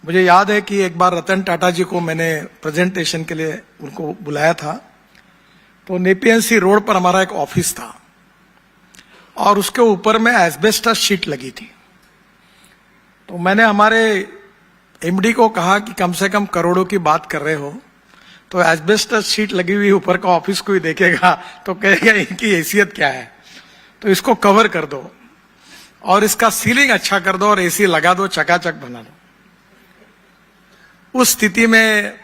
मुझे याद है कि एक बार रतन टाटा जी को मैंने प्रेजेंटेशन के लिए उनको बुलाया था। तो नेपियन सी रोड पर हमारा एक ऑफिस था और उसके ऊपर में एस्बेस्टस शीट लगी थी। तो मैंने हमारे एमडी को कहा कि कम से कम करोड़ों की बात कर रहे हो, तो एस्बेस्टस शीट लगी हुई ऊपर का ऑफिस कोई देखेगा तो कहेगा इनकी हैसियत क्या है, तो इसको कवर कर दो और इसका सीलिंग अच्छा कर दो और एसी लगा दो, चकाचक बना दो। उस स्थिति में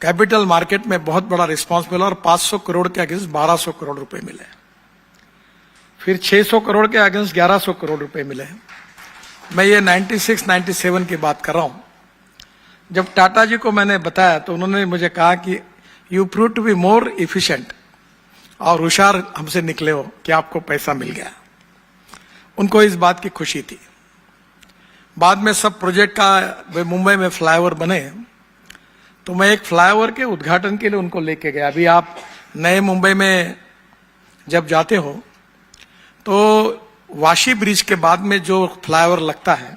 कैपिटल मार्केट में बहुत बड़ा रिस्पांस मिला और 500 करोड़ के अगेंस्ट 1200 करोड़ रुपए मिले। फिर 600 करोड़ के अगेंस्ट 1100 करोड़ रुपए मिले। मैं ये 96-97 की बात कर रहा हूं। जब टाटा जी को मैंने बताया तो उन्होंने मुझे कहा कि you prove to be more efficient, और होशियार हमसे निकले हो कि आपको पैसा मिल गया। उनको इस बात की खुशी थी। बाद में सब प्रोजेक्ट का मुंबई में फ्लाईओवर बने, तो मैं एक फ्लाईओवर के उद्घाटन के लिए उनको लेके गया। अभी आप नए मुंबई में जब जाते हो तो वाशी ब्रिज के बाद में जो फ्लाईओवर लगता है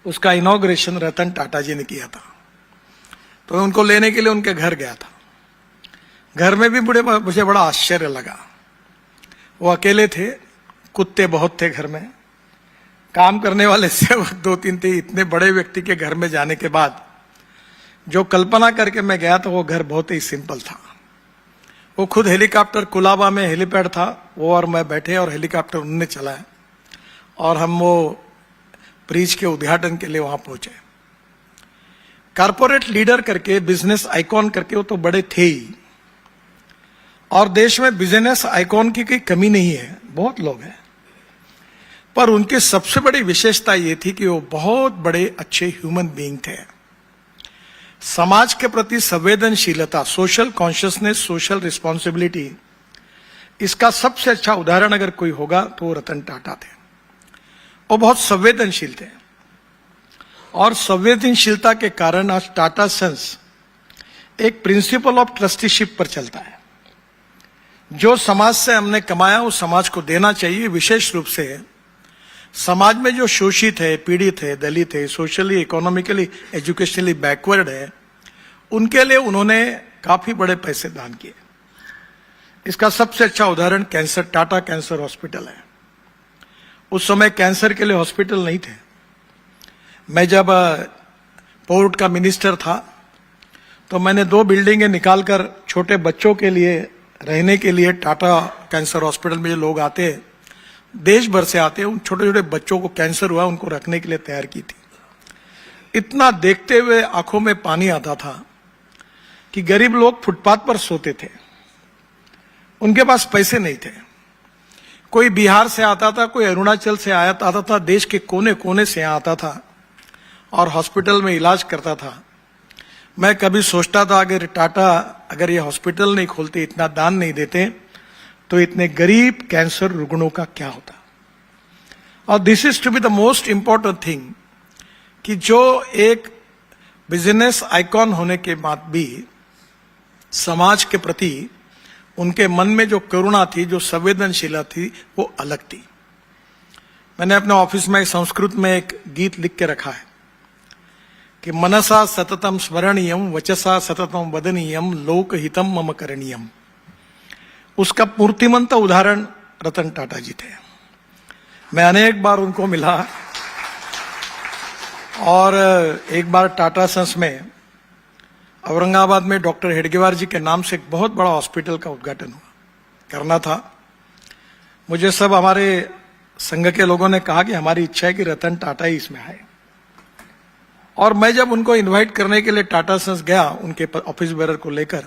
उसका इनॉग्रेशन रतन टाटा जी ने किया था। तो उनको लेने के लिए उनके घर गया था। घर में भी मुझे बड़ा आश्चर्य लगा। वो अकेले थे, कुत्ते बहुत थे घर में, काम करने वाले सेवक 2-3 थे। इतने बड़े व्यक्ति के घर में जाने के बाद जो कल्पना करके मैं गया था वो घर बहुत ही सिंपल था। वो खुद हेलीकॉप्टर, कुलाबा में हेलीपैड था, वो और मैं बैठे और हेलीकॉप्टर उन्होंने चलाया और हम वो ब्रिज के उद्घाटन के लिए वहां पहुंचे। कारपोरेट लीडर करके, बिजनेस आइकॉन करके वो तो बड़े थे ही, और देश में बिजनेस आइकॉन की कोई कमी नहीं है, बहुत लोग हैं। पर उनकी सबसे बड़ी विशेषता ये थी कि वो बहुत बड़े अच्छे ह्यूमन बीइंग थे। समाज के प्रति संवेदनशीलता, सोशल कॉन्शियसनेस, सोशल रिस्पॉन्सिबिलिटी, इसका सबसे अच्छा उदाहरण अगर कोई होगा तो रतन टाटा थे। वो बहुत संवेदनशील थे और संवेदनशीलता के कारण आज टाटा सन्स एक प्रिंसिपल ऑफ ट्रस्टीशिप पर चलता है। जो समाज से हमने कमाया वो समाज को देना चाहिए। विशेष रूप से समाज में जो शोषित है, पीड़ित है, दलित है, सोशली, इकोनॉमिकली, एजुकेशनली बैकवर्ड है, उनके लिए उन्होंने काफी बड़े पैसे दान किए। इसका सबसे अच्छा उदाहरण कैंसर, टाटा कैंसर हॉस्पिटल है। उस समय कैंसर के लिए हॉस्पिटल नहीं थे। मैं जब पोर्ट का मिनिस्टर था तो मैंने 2 बिल्डिंगें निकालकर छोटे बच्चों के लिए रहने के लिए, टाटा कैंसर हॉस्पिटल में जो लोग आते हैं, देश भर से आते हैं, उन छोटे छोटे बच्चों को कैंसर हुआ उनको रखने के लिए तैयार की थी। इतना देखते हुए आंखों में पानी आता था कि गरीब लोग फुटपाथ पर सोते थे, उनके पास पैसे नहीं थे। कोई बिहार से आता था, कोई अरुणाचल से आता था, देश के कोने कोने से आता था और हॉस्पिटल में इलाज करता था। मैं कभी सोचता था अगर टाटा अगर ये हॉस्पिटल नहीं खोलते, इतना दान नहीं देते, तो इतने गरीब कैंसर रुग्णों का क्या होता। और this is to be the most important thing कि जो एक बिजनेस आइकॉन होने के बाद भी समाज के प्रति उनके मन में जो करुणा थी, जो संवेदनशीलता थी, वो अलग थी। मैंने अपने ऑफिस में संस्कृत में एक गीत लिख के रखा है कि मनसा सततम स्मरणीयम, वचसा सततम वदनीयम, लोकहितम मम करणीयम। उसका मूर्तिमंत उदाहरण रतन टाटा जी थे। मैं अनेक बार उनको मिला और एक बार टाटा सन्स में औरंगाबाद में डॉक्टर हेडगेवार जी के नाम से एक बहुत बड़ा हॉस्पिटल का उद्घाटन करना था। मुझे सब हमारे संघ के लोगों ने कहा कि हमारी इच्छा है कि रतन टाटा ही इसमें आए। और मैं जब उनको इनवाइट करने के लिए टाटा सन्स गया उनके ऑफिस बेरर को लेकर,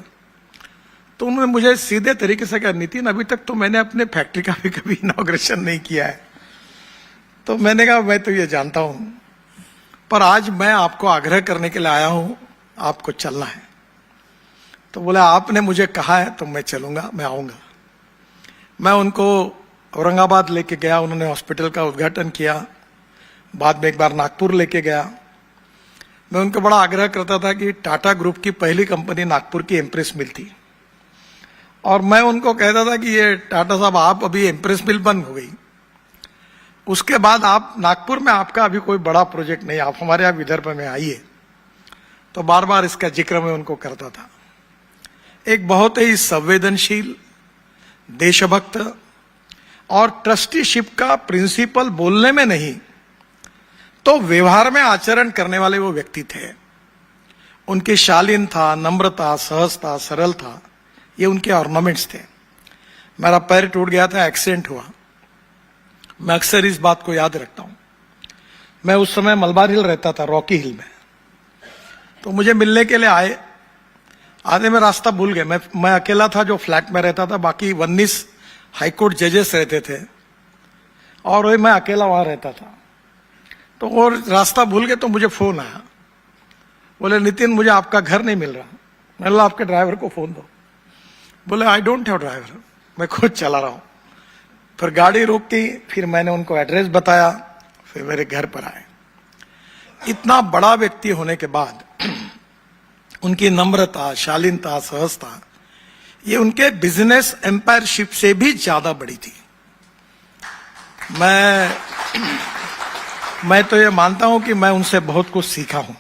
तो उन्होंने मुझे सीधे तरीके से कहा, नितिन अभी तक तो मैंने अपने फैक्ट्री का भी कभी इनॉग्रेशन नहीं किया है। तो मैंने कहा मैं तो ये जानता हूं, पर आज मैं आपको आग्रह करने के लिए आया हूं, आपको चलना है। तो बोला आपने मुझे कहा है तो मैं चलूंगा, मैं आऊंगा। मैं उनको औरंगाबाद लेके गया, उन्होंने हॉस्पिटल का उद्घाटन किया। बाद में एक बार नागपुर लेके गया। मैं उनको बड़ा आग्रह करता था कि टाटा ग्रुप की पहली कंपनी नागपुर की एम्प्रेस मिल थी, और मैं उनको कहता था कि ये टाटा साहब आप अभी एम्प्रेस मिल बंद हो गई। उसके बाद आप नागपुर में आपका अभी कोई बड़ा प्रोजेक्ट नहीं, आप हमारे यहाँ विदर्भ में आइए, तो बार बार इसका जिक्र मैं उनको करता था। एक बहुत ही संवेदनशील, देशभक्त और ट्रस्टीशिप का प्रिंसिपल बोलने में नहीं तो व्यवहार में आचरण करने वाले वो व्यक्ति थे। उनकी शालीनता, नम्रता, सहजता, सरलता, ये उनके ऑर्नामेंट्स थे। मेरा पैर टूट गया था, एक्सीडेंट हुआ, मैं अक्सर इस बात को याद रखता हूं। मैं उस समय मलबार हिल रहता था, रॉकी हिल में, तो मुझे मिलने के लिए आए, आधे में रास्ता भूल गए। मैं अकेला था जो फ्लैट में रहता था, बाकी 19 हाईकोर्ट जजेस रहते थे और वही मैं अकेला वहां रहता था। तो वो रास्ता भूल गए, तो मुझे फोन आया, बोले नितिन मुझे आपका घर नहीं मिल रहा। मैंने बोला आपके ड्राइवर को फोन दो। बोले आई डोंट हैव ड्राइवर, मैं खुद चला रहा हूं। फिर गाड़ी रोकी, फिर मैंने उनको एड्रेस बताया, फिर मेरे घर पर आए। इतना बड़ा व्यक्ति होने के बाद उनकी नम्रता, शालीनता, सहजता, ये उनके बिजनेस एम्पायरशिप से भी ज्यादा बड़ी थी। मैं तो ये मानता हूं कि मैं उनसे बहुत कुछ सीखा हूं।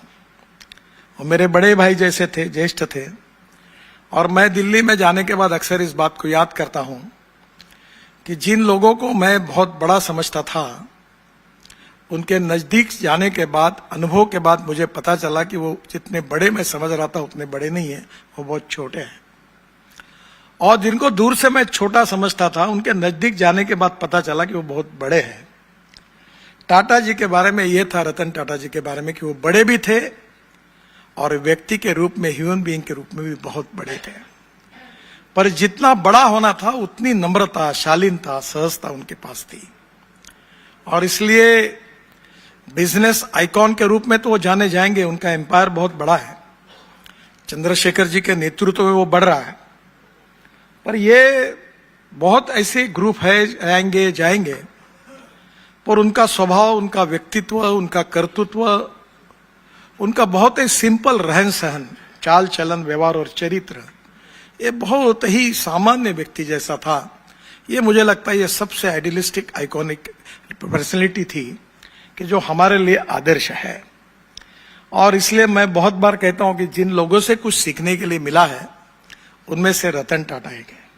वो मेरे बड़े भाई जैसे थे, ज्येष्ठ थे। और मैं दिल्ली में जाने के बाद अक्सर इस बात को याद करता हूं कि जिन लोगों को मैं बहुत बड़ा समझता था, उनके नजदीक जाने के बाद, अनुभव के बाद मुझे पता चला कि वो जितने बड़े मैं समझ रहा था उतने बड़े नहीं है, वो बहुत छोटे हैं। और जिनको दूर से मैं छोटा समझता था, उनके नजदीक जाने के बाद पता चला कि वो बहुत बड़े हैं। टाटा जी के बारे में ये था, रतन टाटा जी के बारे में, कि वो बड़े भी थे और व्यक्ति के रूप में, ह्यूमन बीइंग के रूप में भी बहुत बड़े थे। पर जितना बड़ा होना था उतनी नम्रता, शालीनता, सहजता उनके पास थी। और इसलिए बिजनेस आइकॉन के रूप में तो वो जाने जाएंगे, उनका एम्पायर बहुत बड़ा है, चंद्रशेखर जी के नेतृत्व में वो बढ़ रहा है। पर ये बहुत ऐसे ग्रुप है, आएंगे जाएंगे, पर उनका स्वभाव, उनका व्यक्तित्व, उनका कर्तृत्व, उनका बहुत ही सिंपल रहन सहन, चाल चलन, व्यवहार और चरित्र, ये बहुत ही सामान्य व्यक्ति जैसा था। ये मुझे लगता है ये सबसे आइडियलिस्टिक, आइकॉनिक पर्सनैलिटी थी कि जो हमारे लिए आदर्श है। और इसलिए मैं बहुत बार कहता हूं कि जिन लोगों से कुछ सीखने के लिए मिला है, उनमें से रतन टाटा एक है।